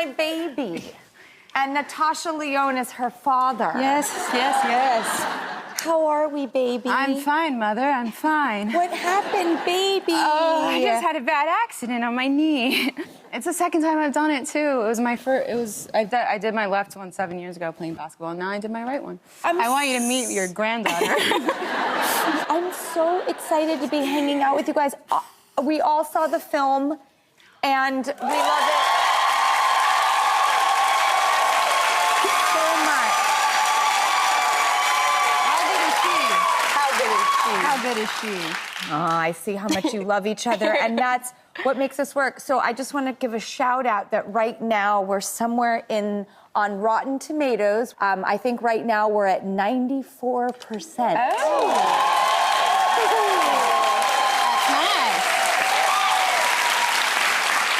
my baby. And Natasha Lyonne is her father. Yes. How are we, baby? I'm fine, Mother. I'm fine. What happened, baby? Oh, I just had a bad accident on my knee. It's the second time I've done it too. It was my first. I did my left one 7 years ago playing basketball, and now I did my right one. I want you to meet your granddaughter. I'm so excited to be hanging out with you guys. We all saw the film, and we love it so much. How good is she? Oh, I see how much you love each other, and that's what makes us work. So I just want to give a shout out that right now we're somewhere on Rotten Tomatoes. I think right now we're at 94%. Oh. That's nice.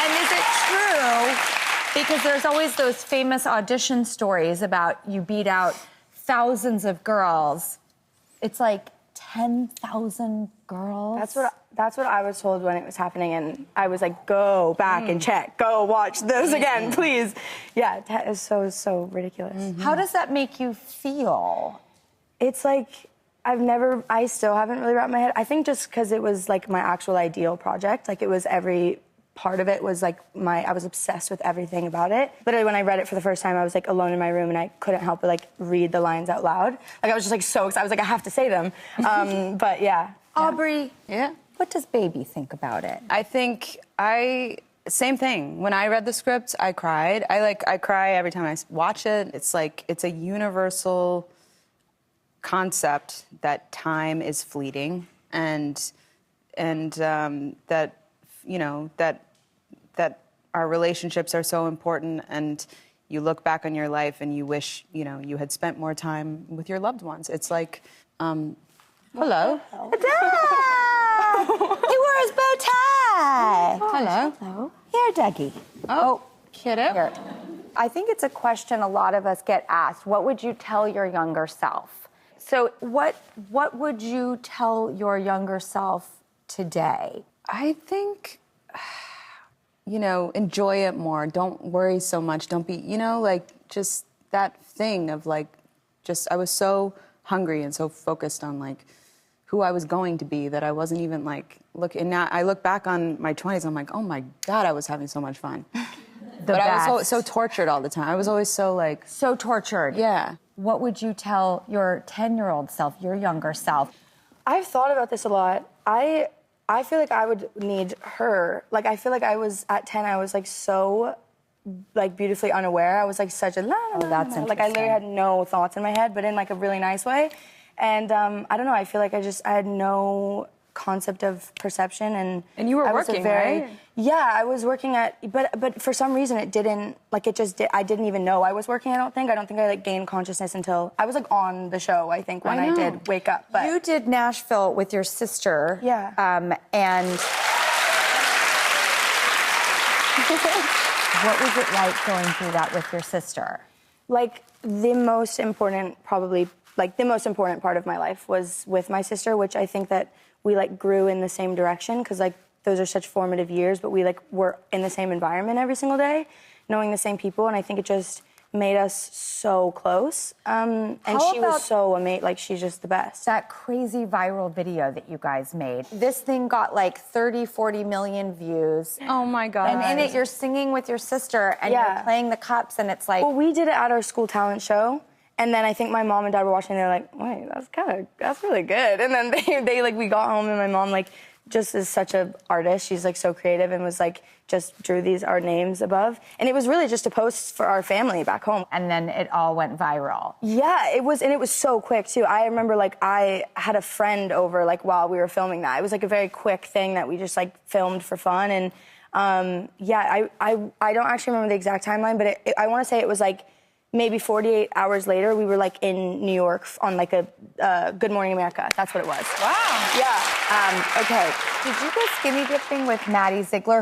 And is it true? Because there's always those famous audition stories about you beat out thousands of girls. It's like 10,000 girls. That's what I was told when it was happening, and I was like, go back and check, go watch this again, please. Yeah, that is so ridiculous. How does that make you feel? It's like I still haven't really wrapped my head. I think just because it was like my actual ideal project, like it was every part of it was like I was obsessed with everything about it. Literally, when I read it for the first time, I was like alone in my room and I couldn't help but like read the lines out loud. Like I was just like so excited. I was like, I have to say them. But yeah. Aubrey, Yeah. what does baby think about it? I think same thing. When I read the script, I cried. I cry every time I watch it. It's like it's a universal concept that time is fleeting, and that that our relationships are so important, and you look back on your life and you wish you had spent more time with your loved ones. It's like, hello. He wore his bow tie. Hello. Here, Dougie. Oh, kiddo. Here. I think it's a question a lot of us get asked. What would you tell your younger self? So what would you tell your younger self today? I think, enjoy it more. Don't worry so much. Don't be, just that thing of I was so hungry and so focused on who I was going to be that I wasn't even and now I look back on my 20s, I'm like, oh my God, I was having so much fun. But I was so tortured all the time. I was always so So tortured. Yeah. What would you tell your 10-year-old self, your younger self? I've thought about this a lot. I feel like I would need her. I feel like I was, at 10, I was so beautifully unaware. I was such a that's interesting. I literally had no thoughts in my head, but in a really nice way. And I don't know, I feel like I had no concept of perception, and you were I was working, right? Yeah, I was working but for some reason it didn't, I didn't even know I was working. I don't think I gained consciousness until I was on the show, I think, when I did wake up. But you did Nashville with your sister. Yeah. And what was it like going through that with your sister? The most important part of my life was with my sister, which I think that we grew in the same direction, because those are such formative years, but we were in the same environment every single day, knowing the same people, and I think it just made us so close. And she was so amazing. She's just the best. That crazy viral video that you guys made. This thing got 30, 40 million views. Oh my God. And in it, you're singing with your sister and you're playing the cups, and it's Well, we did it at our school talent show. And then I think my mom and dad were watching, and they were like, wait, that's really good. And then we got home, and my mom, just is such an artist. She's, so creative, and was, just drew our names above. And it was really just a post for our family back home. And then it all went viral. Yeah, it was, and it was so quick, too. I remember, I had a friend over, while we were filming that. It was, a very quick thing that we just, filmed for fun. And, I don't actually remember the exact timeline, but I want to say it was, maybe 48 hours later, we were in New York on a Good Morning America. That's what it was. Wow. Yeah. Okay. Did you go skinny dipping with Maddie Ziegler?